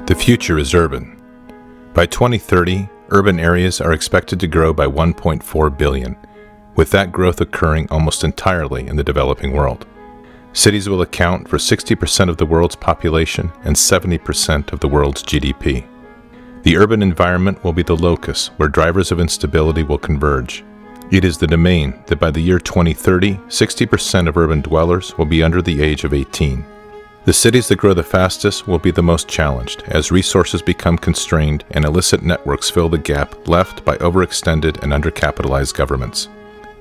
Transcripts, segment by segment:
The future is urban. By 2030, urban areas are expected to grow by 1.4 billion, with that growth occurring almost entirely in the developing world. Cities will account for 60% of the world's population and 70% of the world's GDP. The urban environment will be the locus where drivers of instability will converge. It is the domain that by the year 2030, 60% of urban dwellers will be under the age of 18. The cities that grow the fastest will be the most challenged as resources become constrained and illicit networks fill the gap left by overextended and undercapitalized governments.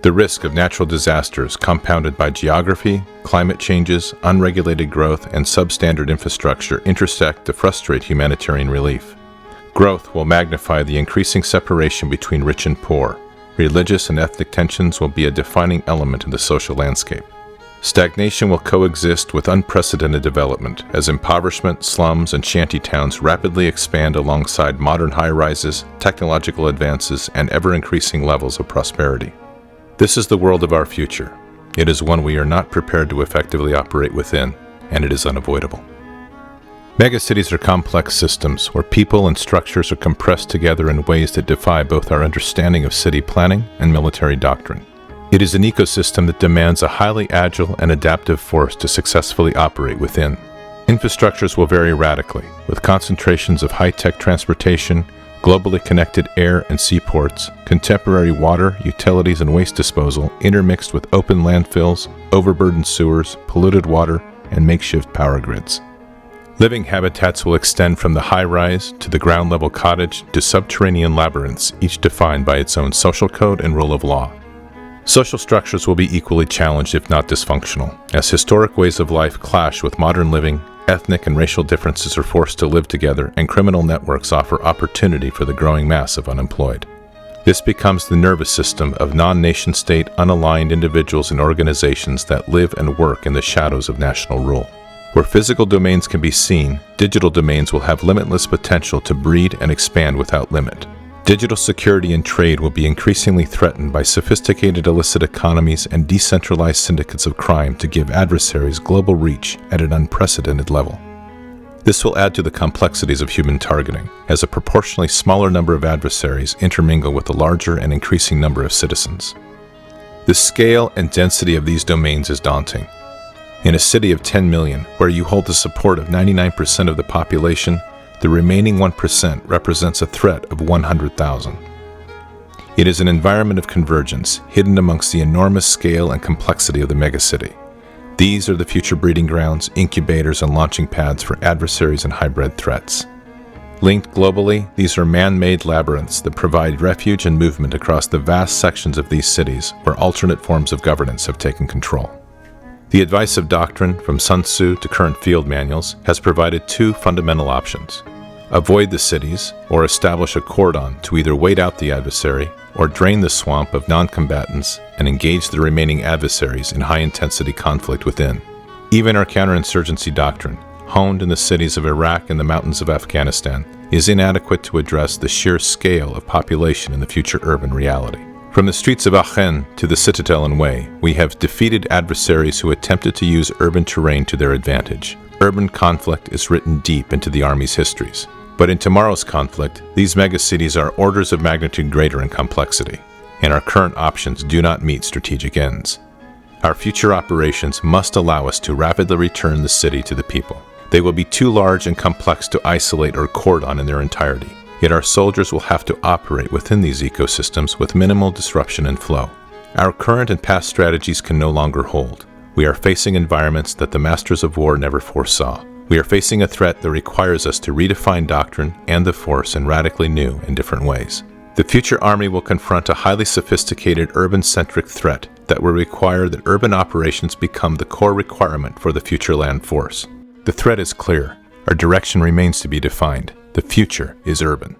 The risk of natural disasters compounded by geography, climate changes, unregulated growth, and substandard infrastructure intersect to frustrate humanitarian relief. Growth will magnify the increasing separation between rich and poor. Religious and ethnic tensions will be a defining element in the social landscape. Stagnation will coexist with unprecedented development as impoverishment, slums, and shantytowns rapidly expand alongside modern high-rises, technological advances, and ever-increasing levels of prosperity. This is the world of our future. It is one we are not prepared to effectively operate within, and it is unavoidable. Megacities are complex systems where people and structures are compressed together in ways that defy both our understanding of city planning and military doctrine. It is an ecosystem that demands a highly agile and adaptive force to successfully operate within. Infrastructures will vary radically, with concentrations of high-tech transportation, globally connected air and seaports, contemporary water, utilities, and waste disposal intermixed with open landfills, overburdened sewers, polluted water, and makeshift power grids. Living habitats will extend from the high-rise to the ground-level cottage to subterranean labyrinths, each defined by its own social code and rule of law. Social structures will be equally challenged if not dysfunctional, as historic ways of life clash with modern living, ethnic and racial differences are forced to live together, and criminal networks offer opportunity for the growing mass of unemployed. This becomes the nervous system of non-nation-state, unaligned individuals and organizations that live and work in the shadows of national rule. Where physical domains can be seen, digital domains will have limitless potential to breed and expand without limit. Digital security and trade will be increasingly threatened by sophisticated illicit economies and decentralized syndicates of crime to give adversaries global reach at an unprecedented level. This will add to the complexities of human targeting, as a proportionally smaller number of adversaries intermingle with a larger and increasing number of citizens. The scale and density of these domains is daunting. In a city of 10 million, where you hold the support of 99% of the population, the remaining 1% represents a threat of 100,000. It is an environment of convergence, hidden amongst the enormous scale and complexity of the megacity. These are the future breeding grounds, incubators, and launching pads for adversaries and hybrid threats. Linked globally, these are man-made labyrinths that provide refuge and movement across the vast sections of these cities where alternate forms of governance have taken control. The advice of doctrine, from Sun Tzu to current field manuals, has provided two fundamental options. Avoid the cities, or establish a cordon to either wait out the adversary or drain the swamp of non-combatants and engage the remaining adversaries in high-intensity conflict within. Even our counterinsurgency doctrine, honed in the cities of Iraq and the mountains of Afghanistan, is inadequate to address the sheer scale of population in the future urban reality. From the streets of Aachen to the Citadel and Way, we have defeated adversaries who attempted to use urban terrain to their advantage. Urban conflict is written deep into the Army's histories. But in tomorrow's conflict, these megacities are orders of magnitude greater in complexity, and our current options do not meet strategic ends. Our future operations must allow us to rapidly return the city to the people. They will be too large and complex to isolate or cordon in their entirety. Yet our soldiers will have to operate within these ecosystems with minimal disruption and flow. Our current and past strategies can no longer hold. We are facing environments that the masters of war never foresaw. We are facing a threat that requires us to redefine doctrine and the force in radically new and different ways. The future Army will confront a highly sophisticated urban-centric threat that will require that urban operations become the core requirement for the future land force. The threat is clear. Our direction remains to be defined. The future is urban.